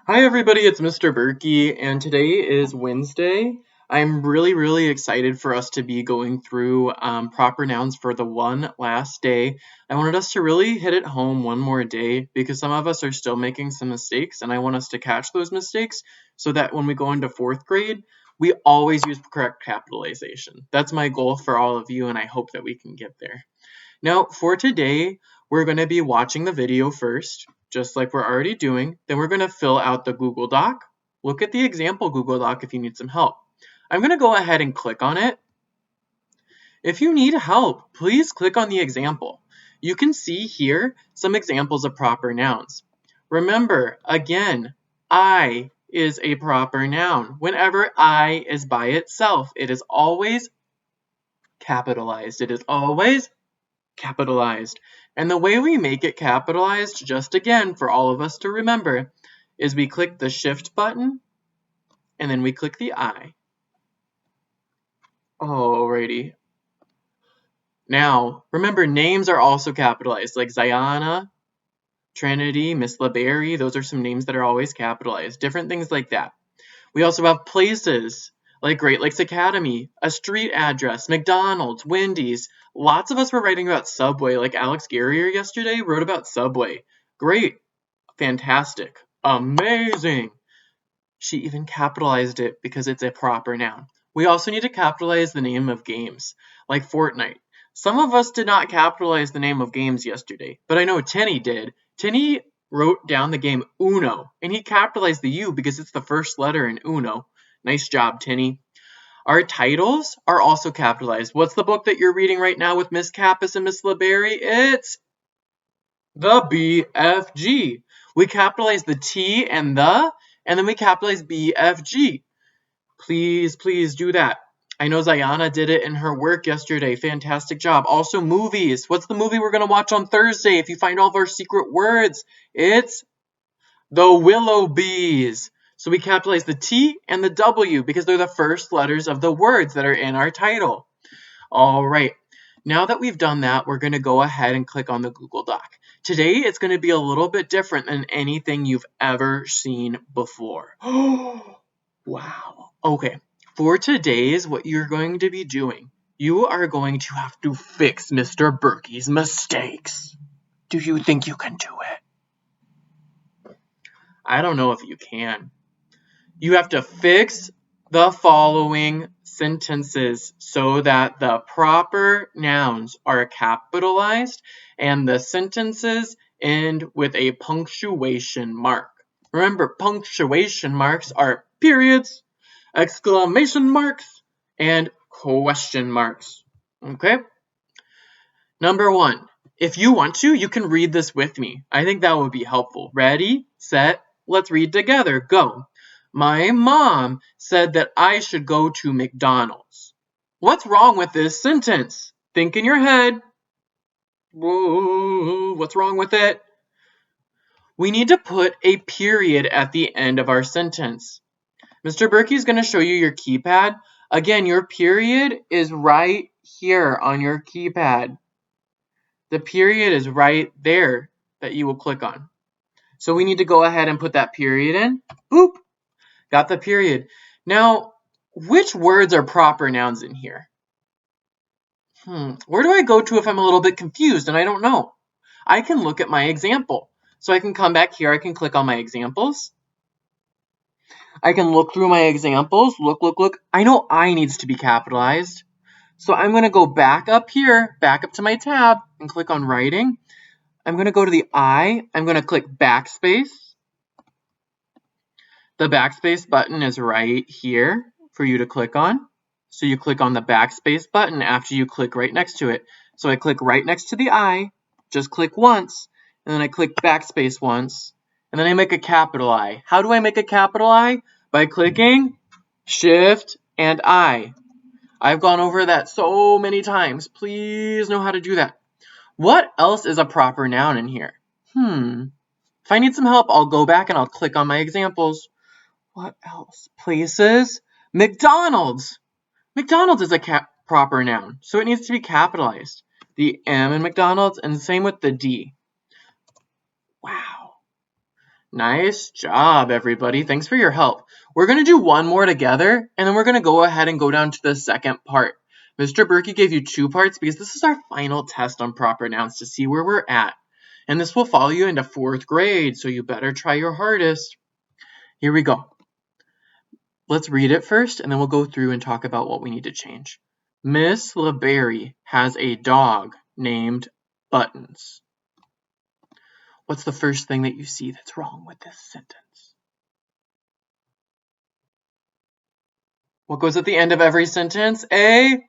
Hi everybody, it's Mr. Berkey, and today is Wednesday. I'm really excited for us to be going through proper nouns for the one last day. I wanted us to really hit it home one more day because some of us are still making some mistakes, and I want us to catch those mistakes so that when we go into fourth grade, we always use correct capitalization. That's my goal for all of you, and I hope that we can get there. Now, for today, we're going to be watching the video first, just like we're already doing. Then we're going to fill out the Google Doc. Look at the example Google Doc if you need some help. I'm going to go ahead and click on it. If you need help, please click on the example. You can see here some examples of proper nouns. Remember, again, I is a proper noun. Whenever I is by itself, it is always capitalized. It is always capitalized. And the way we make it capitalized, just again for all of us to remember, is we click the shift button and then we click the I. Alrighty. Now, remember names are also capitalized, like Ziana, Trinity, Miss LaBerry. Those are some names that are always capitalized. Different things like that. We also have places like Great Lakes Academy, a street address, McDonald's, Wendy's. Lots of us were writing about Subway, like Alex Garrier yesterday wrote about Subway. Great, fantastic, amazing. She even capitalized it because it's a proper noun. We also need to capitalize the name of games, like Fortnite. Some of us did not capitalize the name of games yesterday, but I know Tenny did. Tenny wrote down the game Uno, and he capitalized the U because it's the first letter in Uno. Nice job, Tinny. Our titles are also capitalized. What's the book that you're reading right now with Miss Kappas and Miss LaBerry? It's the BFG. We capitalize the T and the, and then we capitalize BFG. Please do that. I know Ziana did it in her work yesterday. Fantastic job. Also, movies. What's the movie we're going to watch on Thursday? If you find all of our secret words, it's The Willow Bees. So we capitalize the T and the W because they're the first letters of the words that are in our title. All right. Now that we've done that, we're going to go ahead and click on the Google Doc. Today, it's going to be a little bit different than anything you've ever seen before. Wow. Okay. For today's, what you're going to be doing, you are going to have to fix Mr. Berkey's mistakes. Do you think you can do it? I don't know if you can. You have to fix the following sentences so that the proper nouns are capitalized and the sentences end with a punctuation mark. Remember, punctuation marks are periods, exclamation marks, and question marks. Okay? Number 1. If you want to, you can read this with me. I think that would be helpful. Ready, set, let's read together. Go. My mom said that I should go to McDonald's. What's wrong with this sentence? Think in your head. Whoa, what's wrong with it? We need to put a period at the end of our sentence. Mr. Berkey is going to show you your keypad. Again, your period is right here on your keypad. The period is right there that you will click on. So we need to go ahead and put that period in. Boop. Got the period. Now, which words are proper nouns in here? Where do I go to if I'm a little bit confused and I don't know? I can look at my example. So I can come back here. I can click on my examples. I can look through my examples. Look. I know I needs to be capitalized. So I'm going to go back up here, back up to my tab, and click on writing. I'm going to go to the I. I'm going to click backspace. The backspace button is right here for you to click on. So you click on the backspace button after you click right next to it. So I click right next to the I, just click once, and then I click backspace once, and then I make a capital I. How do I make a capital I? By clicking Shift and I. I've gone over that so many times. Please know how to do that. What else is a proper noun in here? If I need some help, I'll go back and I'll click on my examples. What else? Places. McDonald's. McDonald's is a proper noun, so it needs to be capitalized. The M in McDonald's, and same with the D. Wow. Nice job, everybody. Thanks for your help. We're going to do one more together, and then we're going to go ahead and go down to the second part. Mr. Berkey gave you 2 parts because this is our final test on proper nouns to see where we're at. And this will follow you into 4th grade, so you better try your hardest. Here we go. Let's read it first, and then we'll go through and talk about what we need to change. Miss LeBerry has a dog named Buttons. What's the first thing that you see that's wrong with this sentence? What goes at the end of every sentence? A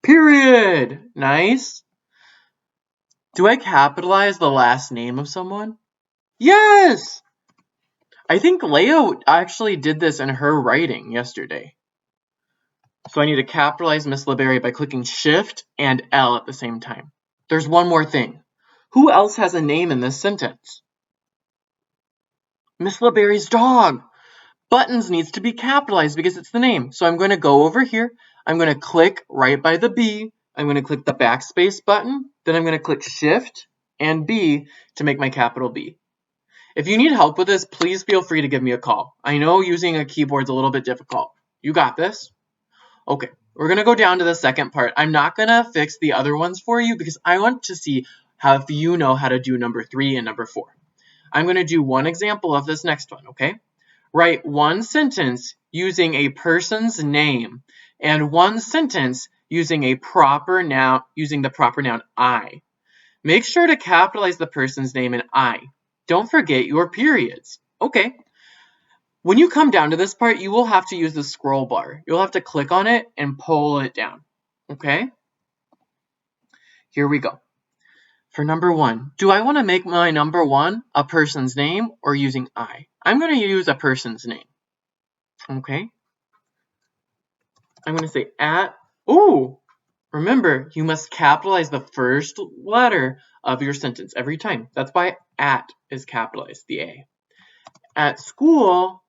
period. Nice. Do I capitalize the last name of someone? Yes! I think Leo actually did this in her writing yesterday. So I need to capitalize Miss LeBerry by clicking Shift and L at the same time. There's one more thing. Who else has a name in this sentence? Miss LeBerry's dog. Buttons needs to be capitalized because it's the name. So I'm going to go over here. I'm going to click right by the B. I'm going to click the backspace button. Then I'm going to click Shift and B to make my capital B. If you need help with this, please feel free to give me a call. I know using a keyboard's a little bit difficult. You got this? Okay, we're going to go down to the second part. I'm not going to fix the other ones for you because I want to see if you know how to do number 3 and number 4. I'm going to do one example of this next one, okay? Write one sentence using a person's name and one sentence using a proper noun, using the proper noun I. Make sure to capitalize the person's name in I. Don't forget your periods. Okay. When you come down to this part, you will have to use the scroll bar. You'll have to click on it and pull it down. Okay? Here we go. For number 1, do I want to make my number 1 a person's name or using I? I'm going to use a person's name. Okay? I'm going to say at. Oh! Remember, you must capitalize the first letter of your sentence every time. That's why at is capitalized, the A. At school,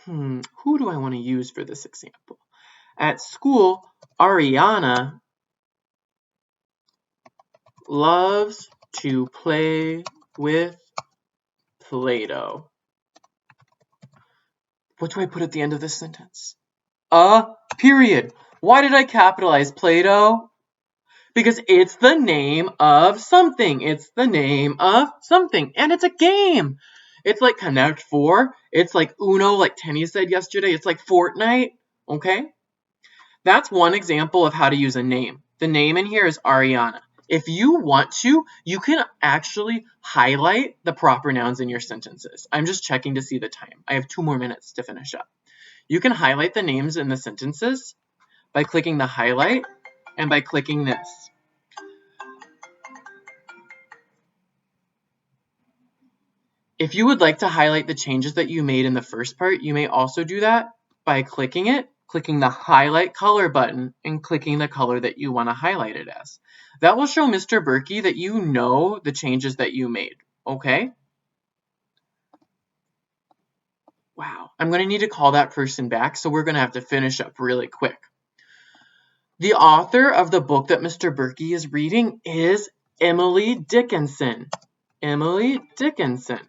who do I want to use for this example? At school, Ariana loves to play with Play-Doh. What do I put at the end of this sentence? A period. Why did I capitalize Play-Doh? Because it's the name of something. It's the name of something. And it's a game. It's like Connect 4. It's like Uno, like Tenny said yesterday. It's like Fortnite. Okay? That's one example of how to use a name. The name in here is Ariana. If you want to, you can actually highlight the proper nouns in your sentences. I'm just checking to see the time. I have 2 more minutes to finish up. You can highlight the names in the sentences by clicking the highlight and by clicking this. If you would like to highlight the changes that you made in the first part, you may also do that by clicking it, clicking the highlight color button, and clicking the color that you want to highlight it as. That will show Mr. Berkey that you know the changes that you made, okay? Wow, I'm going to need to call that person back, so we're going to have to finish up really quick. The author of the book that Mr. Berkey is reading is Emily Dickinson. Emily Dickinson.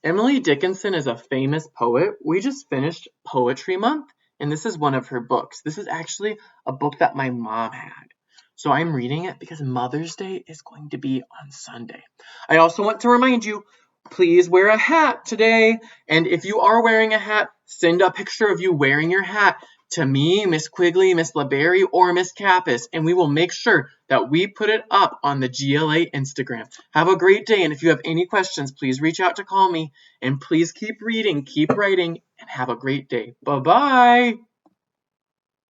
Emily Dickinson is a famous poet. We just finished Poetry Month, and this is one of her books. This is actually a book that my mom had. So I'm reading it because Mother's Day is going to be on Sunday. I also want to remind you, please wear a hat today. And if you are wearing a hat, send a picture of you wearing your hat to me, Miss Quigley, Miss LeBerry, or Miss Kappas, and we will make sure that we put it up on the GLA Instagram. Have a great day, and if you have any questions, please reach out to call me, and please keep reading, keep writing, and have a great day. Bye-bye!